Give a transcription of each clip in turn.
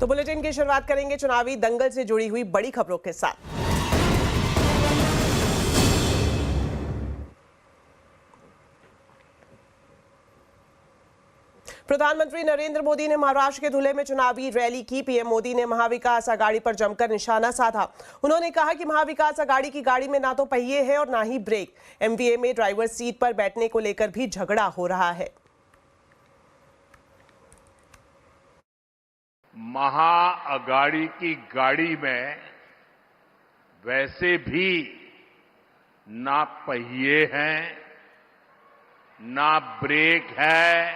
तो बुलेटिन की शुरुआत करेंगे चुनावी दंगल से जुड़ी हुई बड़ी खबरों के साथ। प्रधानमंत्री नरेंद्र मोदी ने महाराष्ट्र के धुले में चुनावी रैली की। पीएम मोदी ने महाविकास आघाड़ी पर जमकर निशाना साधा। उन्होंने कहा कि महाविकास आघाड़ी की गाड़ी में ना तो पहिए हैं और ना ही ब्रेक। एमवीए में ड्राइवर सीट पर बैठने को लेकर भी झगड़ा हो रहा है। महाअघाड़ी की गाड़ी में वैसे भी ना पहिए हैं, ना ब्रेक है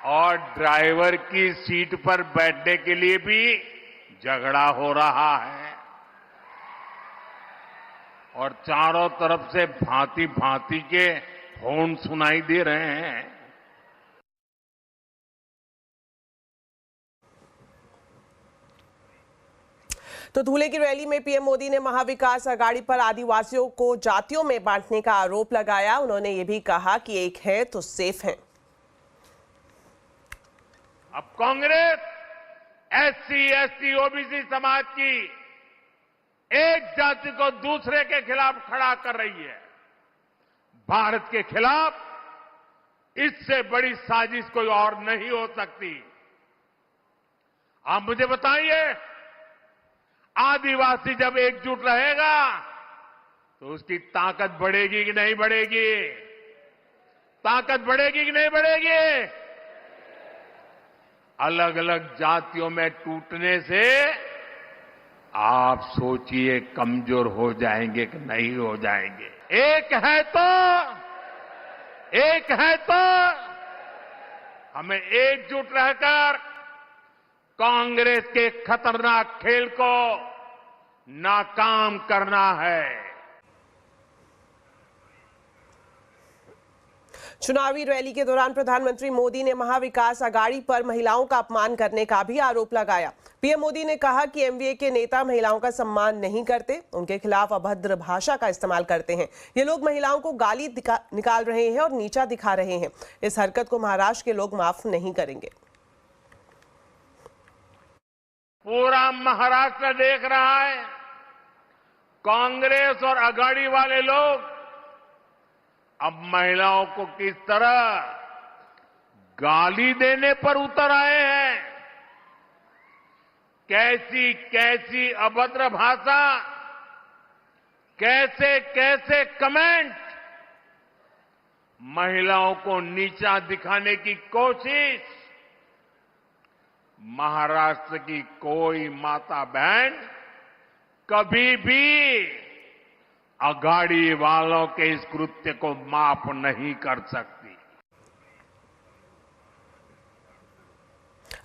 और ड्राइवर की सीट पर बैठने के लिए भी झगड़ा हो रहा है और चारों तरफ से भांति भांति के हॉर्न सुनाई दे रहे हैं। तो धुले की रैली में पीएम मोदी ने महाविकास आघाड़ी पर आदिवासियों को जातियों में बांटने का आरोप लगाया। उन्होंने ये भी कहा कि एक है तो सेफ है। अब कांग्रेस एससी, एसटी, ओबीसी समाज की एक जाति को दूसरे के खिलाफ खड़ा कर रही है। भारत के खिलाफ इससे बड़ी साजिश कोई और नहीं हो सकती। आप मुझे बताइए, आदिवासी जब एकजुट रहेगा तो उसकी ताकत बढ़ेगी कि नहीं बढ़ेगी? ताकत बढ़ेगी कि नहीं बढ़ेगी? अलग अलग जातियों में टूटने से आप सोचिए कमजोर हो जाएंगे कि नहीं हो जाएंगे। एक है तो हमें एकजुट रहकर कांग्रेस के खतरनाक खेल को नाकाम करना है। चुनावी रैली के दौरान प्रधानमंत्री मोदी ने महाविकास आघाड़ी पर महिलाओं का अपमान करने का भी आरोप लगाया। पीएम मोदी ने कहा कि एमवीए के नेता महिलाओं का सम्मान नहीं करते, उनके खिलाफ अभद्र भाषा का इस्तेमाल करते हैं। ये लोग महिलाओं को गाली निकाल रहे हैं और नीचा दिखा रहे हैं। इस हरकत को महाराष्ट्र के लोग माफ नहीं करेंगे। पूरा महाराष्ट्र देख रहा है, कांग्रेस और आघाड़ी वाले लोग अब महिलाओं को किस तरह गाली देने पर उतर आए हैं। कैसी कैसी अभद्र भाषा, कैसे कैसे कमेंट, महिलाओं को नीचा दिखाने की कोशिश। महाराष्ट्र की कोई माता बहन कभी भी आघाड़ी वालों के इस कृत्य को माफ नहीं कर सकती।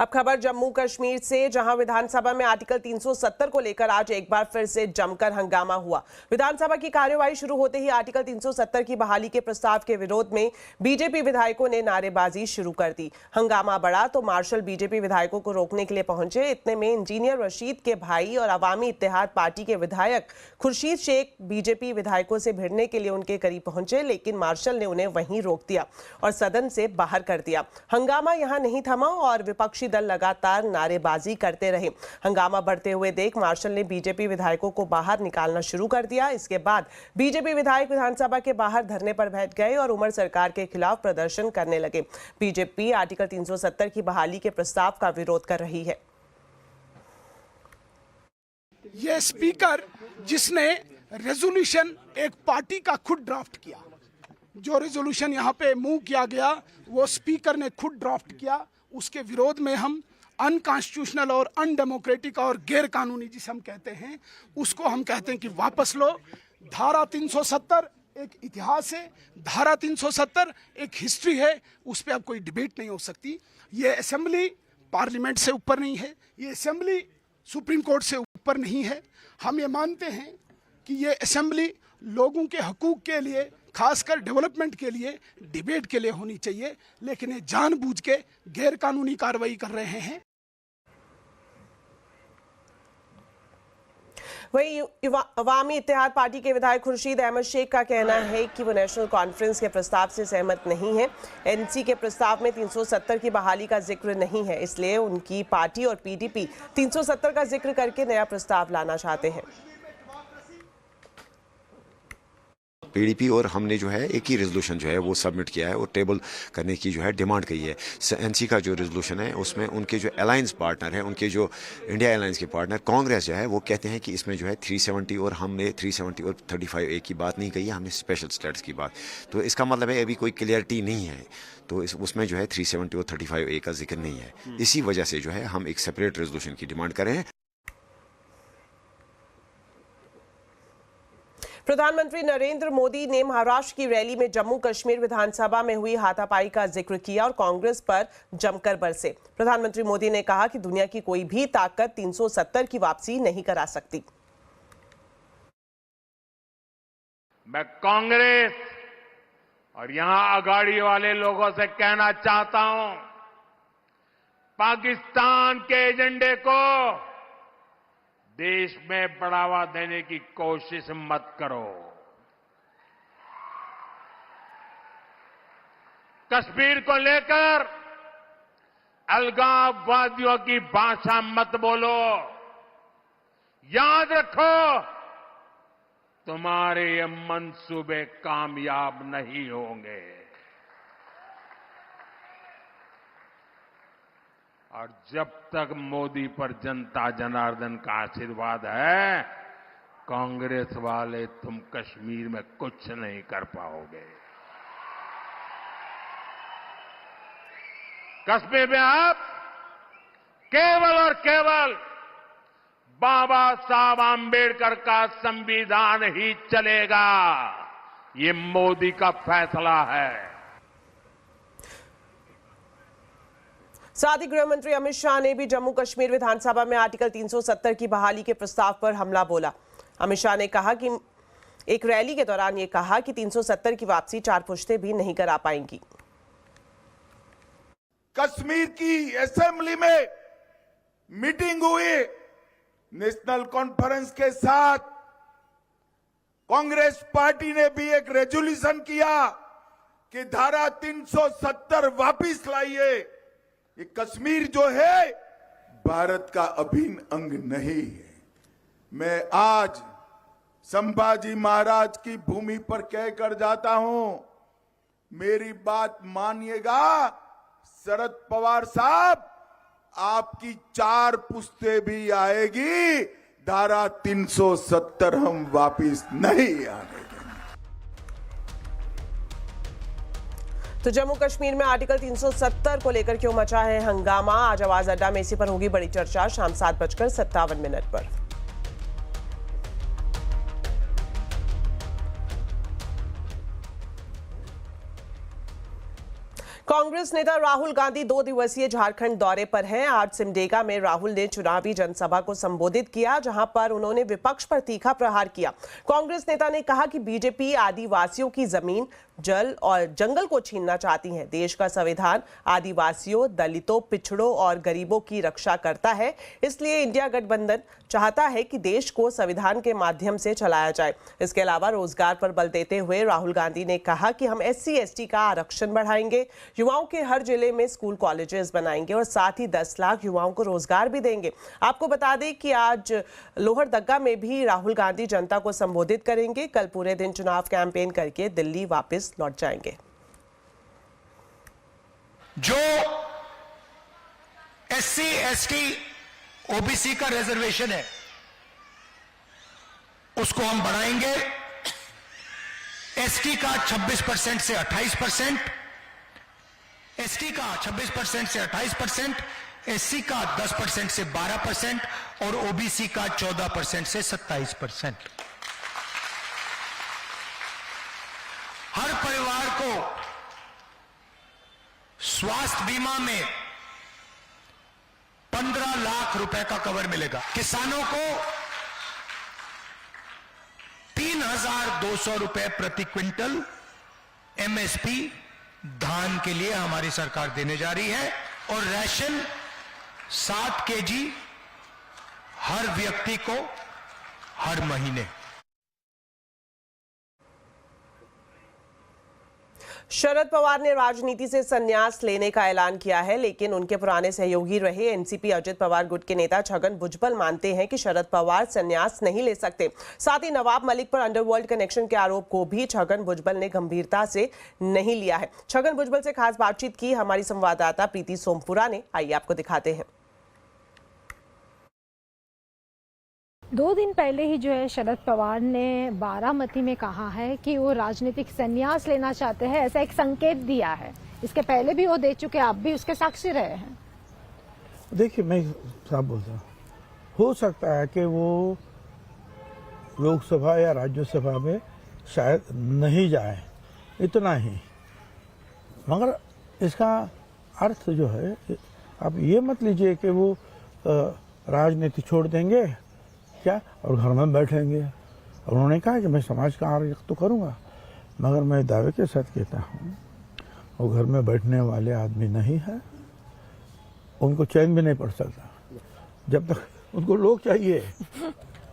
अब खबर जम्मू कश्मीर से, जहां विधानसभा में आर्टिकल 370 को लेकर आज एक बार फिर से जमकर हंगामा हुआ। विधानसभा की कार्यवाही शुरू होते ही आर्टिकल 370 की बहाली के प्रस्ताव के विरोध में बीजेपी विधायकों ने नारेबाजी शुरू कर दी। हंगामा बढ़ा तो मार्शल बीजेपी विधायकों को रोकने के लिए पहुंचे। इतने में इंजीनियर रशीद के भाई और अवामी इत्तेहाद पार्टी के विधायक खुर्शीद शेख बीजेपी विधायकों से भिड़ने के लिए उनके करीब पहुंचे, लेकिन मार्शल ने उन्हें वहीं रोक दिया और सदन से बाहर कर दिया। हंगामा यहां नहीं थमा और विपक्षी दल लगातार नारेबाजी करते रहे। हंगामा बढ़ते हुए देख मार्शल ने बीजेपी विधायकों को बाहर निकालना शुरू कर दिया। इसके बाद बीजेपी विधायक विधानसभा के बाहर धरने पर बैठ गए और उमर सरकार के खिलाफ प्रदर्शन करने लगे। बीजेपी आर्टिकल 370 की बहाली के प्रस्ताव का विरोध कर रही है। ये स्पीकर जिसने रेजोल्यूशन एक पार्टी का खुद ड्राफ्ट किया, जो रेजोल्यूशन यहाँ पे मूव किया गया वो स्पीकर ने खुद ड्राफ्ट किया, उसके विरोध में हम अनकॉन्स्टिट्यूशनल और अनडेमोक्रेटिक और गैर कानूनी जिसे हम कहते हैं, उसको हम कहते हैं कि वापस लो। धारा 370 एक इतिहास है, धारा 370 एक हिस्ट्री है, उस पर अब कोई डिबेट नहीं हो सकती। ये असेंबली पार्लियामेंट से ऊपर नहीं है, ये असेंबली सुप्रीम कोर्ट से ऊपर नहीं है। हम ये मानते हैं कि ये असेंबली लोगों के हकूक के लिए, खासकर डेवलपमेंट के लिए, डिबेट के लिए होनी चाहिए, लेकिन ये जानबूझ के गैर कानूनी कार्रवाई कर रहे हैं। वहीं अवामी इत्तेहाद पार्टी के विधायक खुर्शीद अहमद शेख का कहना है कि वो नेशनल कॉन्फ्रेंस के प्रस्ताव से सहमत नहीं है। एनसी के प्रस्ताव में 370 की बहाली का जिक्र नहीं है, इसलिए उनकी पार्टी और पीडीपी 370 का जिक्र करके नया प्रस्ताव लाना चाहते हैं। पीडीपी और हमने जो है एक ही रेजोल्यूशन जो है वो सबमिट किया है और टेबल करने की जो है डिमांड की है। एनसी का जो रेजोल्यूशन है उसमें उनके जो अलायंस पार्टनर है, उनके जो इंडिया अलायंस के पार्टनर कांग्रेस जो है वो कहते हैं कि इसमें जो है 370 और हमने 370 और 35A की बात नहीं कही है, हमने स्पेशल स्टेट्स की बात। तो इसका मतलब है अभी कोई क्लियरिटी नहीं है, तो उसमें जो है 370 और 35A का जिक्र नहीं है। इसी वजह से जो है हम एक सेपरेट रेजोल्यूशन की डिमांड कर रहे हैं। प्रधानमंत्री नरेंद्र मोदी ने महाराष्ट्र की रैली में जम्मू कश्मीर विधानसभा में हुई हाथापाई का जिक्र किया और कांग्रेस पर जमकर बरसे। प्रधानमंत्री मोदी ने कहा कि दुनिया की कोई भी ताकत 370 की वापसी नहीं करा सकती। मैं कांग्रेस और यहां अगाड़ी वाले लोगों से कहना चाहता हूं, पाकिस्तान के एजेंडे को देश में बढ़ावा देने की कोशिश मत करो। कश्मीर को लेकर अलगाववादियों की भाषा मत बोलो। याद रखो, तुम्हारे ये मंसूबे कामयाब नहीं होंगे। और जब तक मोदी पर जनता जनार्दन का आशीर्वाद है, कांग्रेस वाले तुम कश्मीर में कुछ नहीं कर पाओगे। कश्मीर में आप केवल और केवल बाबा साहब आंबेडकर का संविधान ही चलेगा। ये मोदी का फैसला है। साथ ही गृह मंत्री अमित शाह ने भी जम्मू कश्मीर विधानसभा में आर्टिकल 370 की बहाली के प्रस्ताव पर हमला बोला। अमित शाह ने कहा कि एक रैली के दौरान ये कहा कि 370 की वापसी 4 पुश्तें भी नहीं करा पाएंगी। कश्मीर की असेंबली में मीटिंग हुई, नेशनल कॉन्फ्रेंस के साथ कांग्रेस पार्टी ने भी एक रेजोल्यूशन किया कि धारा 370 वापिस लाइए। ये कश्मीर जो है भारत का अभिन्न अंग नहीं है। मैं आज संभाजी महाराज की भूमि पर कहकर जाता हूं, मेरी बात मानिएगा शरद पवार साहब, आपकी 4 पुश्तें भी आएगी, धारा 370 हम वापिस नहीं आने। तो जम्मू कश्मीर में आर्टिकल 370 को लेकर क्यों मचा है हंगामा? आज आवाज अड्डा में इसी पर होगी बड़ी चर्चा शाम 7:57 पर। कांग्रेस नेता राहुल गांधी 2 दिवसीय झारखंड दौरे पर हैं। आज सिमडेगा में राहुल ने चुनावी जनसभा को संबोधित किया, जहां पर उन्होंने विपक्ष पर तीखा प्रहार किया। कांग्रेस नेता ने कहा कि बीजेपी आदिवासियों की जमीन, जल और जंगल को छीनना चाहती है। देश का संविधान आदिवासियों, दलितों, पिछड़ों और गरीबों की रक्षा करता है, इसलिए इंडिया गठबंधन चाहता है कि देश को संविधान के माध्यम से चलाया जाए। इसके अलावा रोजगार पर बल देते हुए राहुल गांधी ने कहा कि हम SC/ST का आरक्षण बढ़ाएंगे, युवाओं के हर जिले में स्कूल कॉलेजेस बनाएंगे और साथ ही 10 लाख युवाओं को रोजगार भी देंगे। आपको बता दें कि आज लोहरदगा में भी राहुल गांधी जनता को संबोधित करेंगे। कल पूरे दिन चुनाव कैंपेन करके दिल्ली वापस लौट जाएंगे। जो SC/ST OBC का रिजर्वेशन है उसको हम बढ़ाएंगे। ST का 26% से 28%, ST का 26% से 28%, SC का 10% से 12% और OBC का 14% से 27%। हर परिवार को स्वास्थ्य बीमा में 15 लाख रुपए का कवर मिलेगा। किसानों को 3,200 रुपए प्रति क्विंटल MSP धान के लिए हमारी सरकार देने जा रही है और राशन 7 kg हर व्यक्ति को हर महीने। शरद पवार ने राजनीति से संन्यास लेने का ऐलान किया है, लेकिन उनके पुराने सहयोगी रहे एनसीपी अजित पवार गुट के नेता छगन भुजबल मानते हैं कि शरद पवार संन्यास नहीं ले सकते। साथ ही नवाब मलिक पर अंडरवर्ल्ड कनेक्शन के आरोप को भी छगन भुजबल ने गंभीरता से नहीं लिया है। छगन भुजबल से खास बातचीत की हमारी संवाददाता प्रीति सोमपुरा ने, आइए आपको दिखाते हैं। 2 दिन पहले ही जो है शरद पवार ने बारामती में कहा है कि वो राजनीतिक संन्यास लेना चाहते हैं, ऐसा एक संकेत दिया है। इसके पहले भी वो दे चुके, आप भी उसके साक्षी रहे हैं। देखिए, मैं साफ बोलता हूँ, हो सकता है कि वो लोकसभा या राज्यसभा में शायद नहीं जाए, इतना ही। मगर इसका अर्थ जो है, आप ये मत लीजिए कि वो राजनीति छोड़ देंगे क्या और घर में बैठेंगे। उन्होंने कहा कि मैं समाज का कार्य तो करूँगा, मगर मैं दावे के साथ कहता हूँ वो घर में बैठने वाले आदमी नहीं है। उनको चैन भी नहीं पड़ सकता जब तक उनको लोग चाहिए।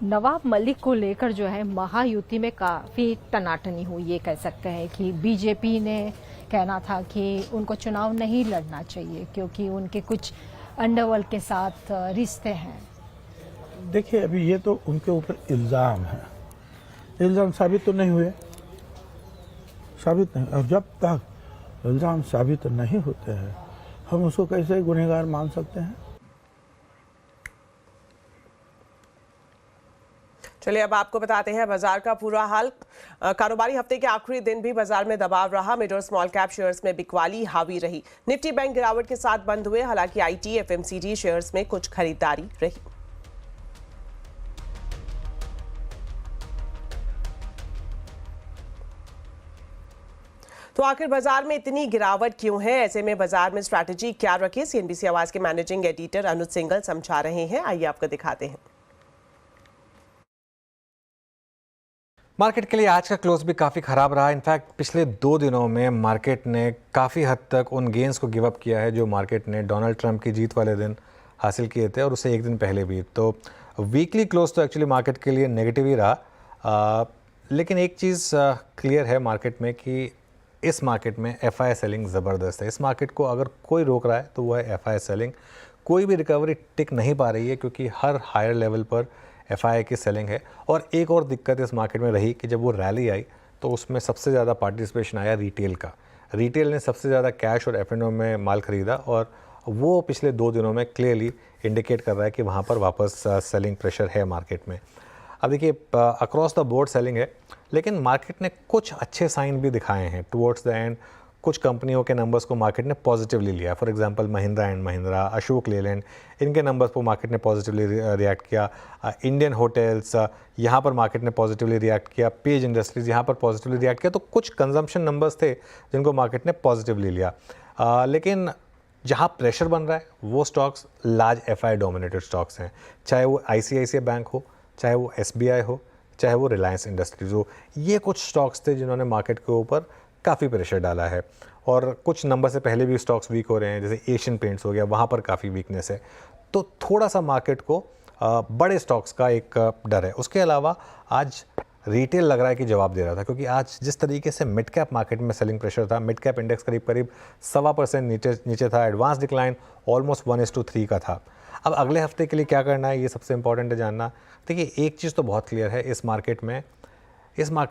नवाब मलिक को लेकर जो है महायुति में काफी टनाटनी हुई, ये कह सकते हैं कि बीजेपी ने कहना था कि उनको चुनाव नहीं लड़ना चाहिए क्योंकि उनके कुछ अंडरवर्ल्ड के साथ रिश्ते हैं। देखिए, अभी ये तो उनके ऊपर इल्ज़ाम है, इल्ज़ाम साबित तो नहीं हुए, साबित नहीं। और जब तक इल्ज़ाम साबित नहीं होते हैं हम उसको कैसे गुनहगार मान सकते हैं। चलिए अब आपको बताते हैं बाजार का पूरा हाल। कारोबारी हफ्ते के आखिरी दिन भी बाजार में दबाव रहा। मिड और स्मॉल कैप शेयर्स में बिकवाली हावी रही। निफ्टी बैंक गिरावट के साथ बंद हुए, हालांकि आईटी एफएमसीजी शेयर्स में कुछ खरीदारी रही। तो आखिर बाजार में इतनी गिरावट क्यों है? ऐसे में बाजार में स्ट्रैटेजी क्या रखे? सीएनबीसी आवाज के मैनेजिंग एडिटर अनुज सिंगल समझा रहे हैं, आइए आपको दिखाते हैं। मार्केट के लिए आज का क्लोज भी काफ़ी ख़राब रहा। इनफैक्ट पिछले 2 दिनों में मार्केट ने काफ़ी हद तक उन गेंस को गिव अप किया है जो मार्केट ने डोनाल्ड ट्रंप की जीत वाले दिन हासिल किए थे और उससे एक दिन पहले भी। तो वीकली क्लोज तो एक्चुअली मार्केट के लिए नेगेटिव ही रहा। लेकिन एक चीज़ क्लियर है मार्केट में कि इस मार्केट में एफआई सेलिंग ज़बरदस्त है। इस मार्केट को अगर कोई रोक रहा है तो वो है एफआई सेलिंग। कोई भी रिकवरी टिक नहीं पा रही है क्योंकि हर हायर लेवल पर एफआई की सेलिंग है। और एक और दिक्कत इस मार्केट में रही कि जब वो रैली आई तो उसमें सबसे ज़्यादा पार्टिसिपेशन आया रिटेल का। रिटेल ने सबसे ज़्यादा कैश और एफ&ओ में माल ख़रीदा और वो पिछले 2 दिनों में क्लियरली इंडिकेट कर रहा है कि वहाँ पर वापस सेलिंग प्रेशर है मार्केट में। अब देखिए, अक्रॉस द बोर्ड सेलिंग है, लेकिन मार्केट ने कुछ अच्छे साइन भी दिखाए हैं टुवर्ड्स द एंड। कुछ कंपनियों के नंबर्स को मार्केट ने पॉजिटिवली लिया। For example Mahindra and Mahindra, Ashok Leyland, इनके नंबर्स को मार्केट ने पॉजिटिवली रिएक्ट किया। इंडियन होटल्स, यहाँ पर मार्केट ने पॉजिटिवली रिएक्ट किया। पेज इंडस्ट्रीज़ यहाँ पर पॉजिटिवली रिएक्ट किया। तो कुछ कंजम्पशन नंबर्स थे जिनको मार्केट ने पॉजिटिवली लिया। लेकिन जहाँ प्रेशर बन रहा है वो stocks large FI dominated stocks हैं, चाहे वो आईसीआईसीआई बैंक हो, चाहे वो एसबीआई हो, चाहे वो रिलायंस इंडस्ट्रीज हो। ये कुछ स्टॉक्स थे जिन्होंने मार्केट के ऊपर काफ़ी प्रेशर डाला है। और कुछ नंबर से पहले भी स्टॉक्स वीक हो रहे हैं, जैसे एशियन पेंट्स हो गया, वहाँ पर काफ़ी वीकनेस है। तो थोड़ा सा मार्केट को बड़े स्टॉक्स का एक डर है। उसके अलावा आज रिटेल लग रहा है कि जवाब दे रहा था, क्योंकि आज जिस तरीके से मिड कैप मार्केट में सेलिंग प्रेशर था, मिड कैप इंडेक्स करीब 1.25% नीचे था। एडवांस डिक्लाइन ऑलमोस्ट 1:3 का था। अब अगले हफ्ते के लिए क्या करना है, ये सबसे इंपॉर्टेंट है जानना। देखिए, एक चीज़ तो बहुत क्लियर है, इस मार्केट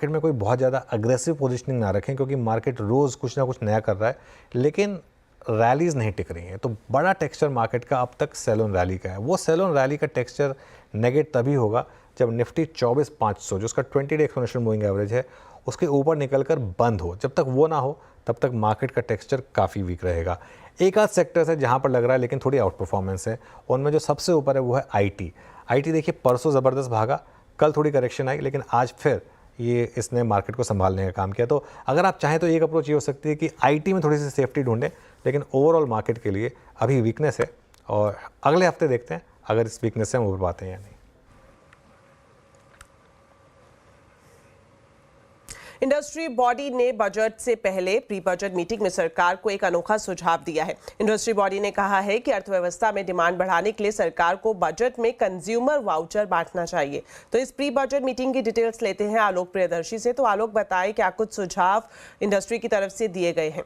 में कोई बहुत ज़्यादा अग्रेसिव पोजीशनिंग ना रखें, क्योंकि मार्केट रोज़ कुछ ना कुछ नया कर रहा है, लेकिन रैलीज़ नहीं टिक रही हैं। तो बड़ा टेक्सचर मार्केट का अब तक सेल ऑन रैली का है। वो सेल ऑन रैली का टेक्सचर नेगेट तभी होगा जब निफ्टी 24,500 जो उसका 20 डे एक्सपोनेंशियल मूविंग एवरेज है उसके ऊपर निकलकर बंद हो। जब तक वो ना हो तब तक मार्केट का टेक्सचर काफ़ी वीक रहेगा। एक आध सेक्टर्स है जहाँ पर लग रहा है लेकिन थोड़ी आउट परफॉर्मेंस है। उनमें जो सबसे ऊपर है वो है आईटी। देखिए, परसों ज़बरदस्त भागा, कल थोड़ी करेक्शन आई, लेकिन आज फिर इसने मार्केट को संभालने का काम किया। तो अगर आप चाहें तो एक अप्रोच ये हो सकती है कि आईटी में थोड़ी सी सेफ्टी ढूंढें, लेकिन ओवरऑल मार्केट के लिए अभी वीकनेस है और अगले हफ्ते देखते हैं अगर इस वीकनेस से हम उभर पाते हैं या नहीं। इंडस्ट्री बॉडी ने बजट से पहले प्री बजट मीटिंग में सरकार को एक अनोखा सुझाव दिया है। इंडस्ट्री बॉडी ने कहा है कि अर्थव्यवस्था में डिमांड बढ़ाने के लिए सरकार को बजट में कंज्यूमर वाउचर बांटना चाहिए। तो इस प्री बजट मीटिंग की डिटेल्स लेते हैं आलोक प्रियदर्शी से। तो आलोक, बताएं क्या कुछ सुझाव इंडस्ट्री की तरफ से दिए गए हैं।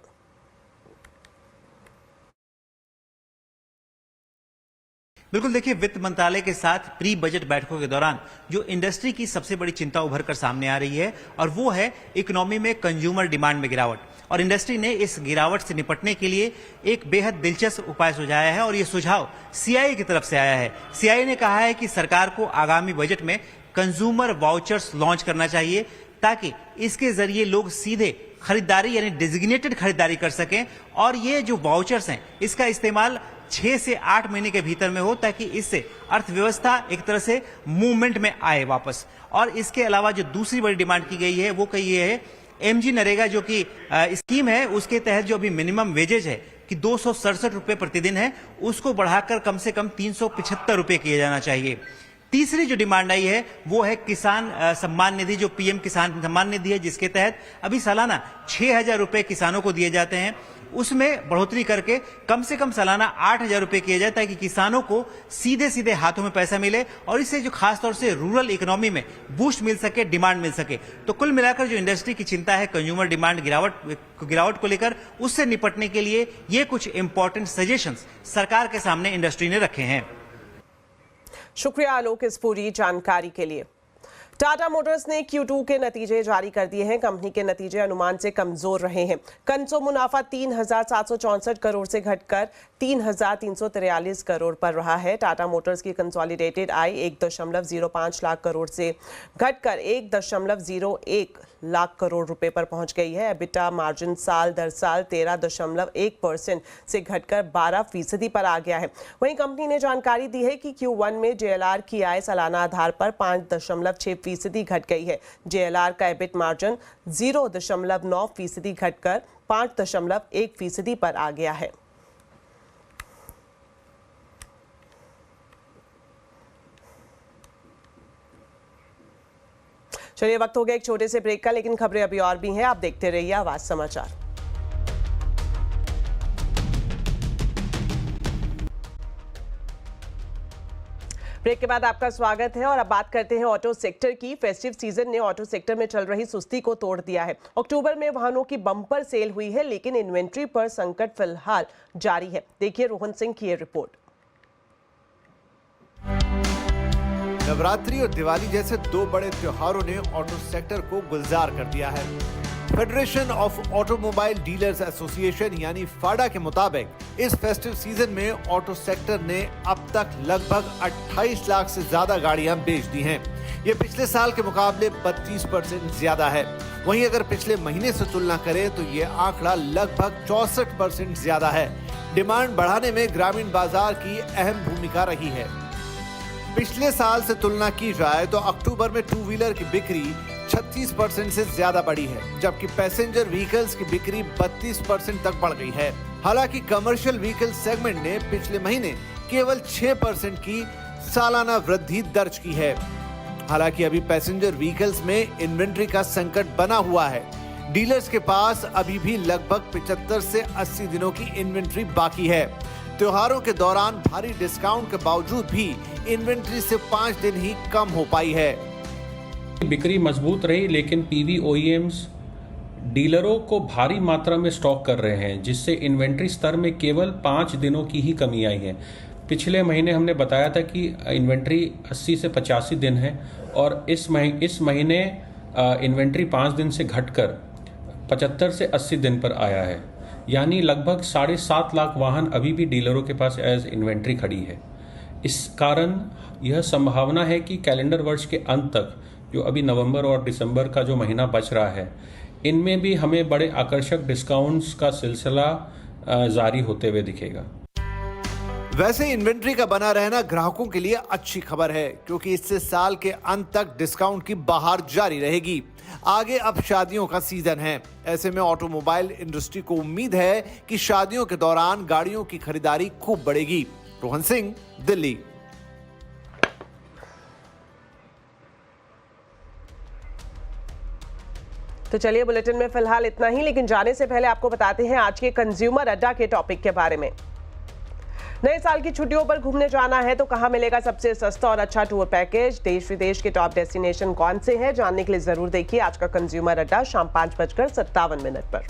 बिल्कुल, देखिए, वित्त मंत्रालय के साथ प्री बजट बैठकों के दौरान जो इंडस्ट्री की सबसे बड़ी चिंता उभर कर सामने आ रही है और वो है इकोनॉमी में कंज्यूमर डिमांड में गिरावट। और इंडस्ट्री ने इस गिरावट से निपटने के लिए एक बेहद दिलचस्प उपाय सुझाया है और ये सुझाव सीआईआई की तरफ से आया है। सीआईआई ने कहा है कि सरकार को आगामी बजट में कंज्यूमर वाउचर्स लॉन्च करना चाहिए ताकि इसके जरिए लोग सीधे खरीदारी यानी डेजिग्नेटेड खरीदारी कर सकें और ये जो वाउचर्स हैं इसका इस्तेमाल 6 से 8 महीने के भीतर में हो ताकि इससे अर्थव्यवस्था एक तरह से मूवमेंट में आए वापस। और इसके अलावा जो दूसरी बड़ी डिमांड की गई है वो कही है एमजी नरेगा जो कि स्कीम है, उसके तहत जो अभी मिनिमम वेजेज है कि 267 रुपए प्रतिदिन है, उसको बढ़ाकर कम से कम 375 रुपए किया जाना चाहिए। तीसरी जो डिमांड आई है वो है किसान सम्मान निधि, जो पीएम किसान सम्मान निधि है, जिसके तहत अभी सालाना 6,000 रुपए किसानों को दिए जाते हैं, उसमें बढ़ोतरी करके कम से कम सालाना 8,000 रुपए किए जाए ताकि किसानों को सीधे सीधे हाथों में पैसा मिले और इससे जो खासतौर से रूरल इकोनॉमी में बूस्ट मिल सके, डिमांड मिल सके। तो कुल मिलाकर जो इंडस्ट्री की चिंता है कंज्यूमर डिमांड गिरावट को लेकर, उससे निपटने के लिए ये कुछ इंपॉर्टेंट सजेशंस सरकार के सामने इंडस्ट्री ने रखे हैं। शुक्रिया आलोक इस पूरी जानकारी के लिए। टाटा मोटर्स ने Q2 के नतीजे जारी कर दिए हैं। कंपनी के नतीजे अनुमान से कमजोर रहे हैं। कंसो मुनाफा 3,764 करोड़ से घटकर 3,343 करोड़ पर रहा है। टाटा मोटर्स की कंसोलिडेटेड आय 1.05 लाख करोड़ से घटकर 1.01 लाख करोड़ रुपए पर पहुंच गई है। एबिटा मार्जिन साल दर साल 13.1% से घटकर 12% पर आ गया है। वहीं कंपनी ने जानकारी दी है कि Q1 में JLR की आय सालाना आधार पर 5.6% घट गई है। JLR का एबिट मार्जिन 0.9% घटकर 5.1% पर आ गया है। चलिए, वक्त हो गया एक छोटे से ब्रेक का, लेकिन खबरें अभी और भी हैं। आप देखते रहिए आवाज समाचार। ब्रेक के बाद आपका स्वागत है और अब बात करते हैं ऑटो सेक्टर की। फेस्टिव सीजन ने ऑटो सेक्टर में चल रही सुस्ती को तोड़ दिया है। अक्टूबर में वाहनों की बम्पर सेल हुई है, लेकिन इन्वेंट्री पर संकट फिलहाल जारी है। देखिए रोहन सिंह की ये रिपोर्ट। नवरात्रि और दिवाली जैसे दो बड़े त्योहारों ने ऑटो सेक्टर को गुलजार कर दिया है। Federation of automobile dealers association यानी फाडा के मुताबिक इस फेस्टिव सीजन में ऑटो सेक्टर ने अब तक लगभग 28 लाख से ज्यादा गाड़ियां बेच दी हैं। ये पिछले साल के मुकाबले 32% ज्यादा है। वहीं अगर पिछले महीने से तुलना करें तो ये आंकड़ा लगभग 64% ज्यादा है। डिमांड बढ़ाने में ग्रामीण बाजार की अहम भूमिका रही है। पिछले साल से तुलना की जाए तो अक्टूबर में टू व्हीलर की बिक्री 36% से ज्यादा बढ़ी है, जबकि पैसेंजर व्हीकल्स की बिक्री 32% तक बढ़ गई है। हालांकि कमर्शियल व्हीकल सेगमेंट ने पिछले महीने केवल 6% की सालाना वृद्धि दर्ज की है। हालांकि अभी पैसेंजर व्हीकल्स में इन्वेंट्री का संकट बना हुआ है। डीलर्स के पास अभी भी लगभग 75 से 80 दिनों की इन्वेंट्री बाकी है। त्योहारों के दौरान भारी डिस्काउंट के बावजूद भी इन्वेंट्री से 5 दिन ही कम हो पाई है। बिक्री मजबूत रही, लेकिन पीवी ओईएम्स डीलरों को भारी मात्रा में स्टॉक कर रहे हैं, जिससे इन्वेंट्री स्तर में केवल 5 दिनों की ही कमी आई है। पिछले महीने हमने बताया था कि इन्वेंट्री 80 से 85 दिन है और इस महीने इन्वेंट्री 5 दिन से घटकर 75 से 80 दिन पर आया है। यानी लगभग 7.5 लाख वाहन अभी भी डीलरों के पास एज इन्वेंट्री खड़ी है। इस कारण यह संभावना है कि कैलेंडर वर्ष के अंत तक, जो अभी नवंबर और दिसंबर का जो महीना बच रहा है, इनमें भी हमें बड़े आकर्षक डिस्काउंट्स का सिलसिला जारी होते हुए दिखेगा। वैसे इन्वेंट्री का बना रहना ग्राहकों के लिए अच्छी खबर है, क्योंकि इससे साल के अंत तक डिस्काउंट की बहार जारी रहेगी। आगे अब शादियों का सीजन है। ऐसे में ऑटोमोबाइल इंडस्ट्री को उम्मीद है कि शादियों के दौरान गाड़ियों की खरीदारी खूब बढ़ेगी। रोहन सिंह, दिल्ली। तो चलिए बुलेटिन में फिलहाल इतना ही, लेकिन जाने से पहले आपको बताते हैं आज के कंज्यूमर अड्डा के टॉपिक के बारे में। नए साल की छुट्टियों पर घूमने जाना है तो कहां मिलेगा सबसे सस्ता और अच्छा टूर पैकेज? देश विदेश के टॉप डेस्टिनेशन कौन से हैं? जानने के लिए जरूर देखिए आज का कंज्यूमर अड्डा शाम 5:57 पर।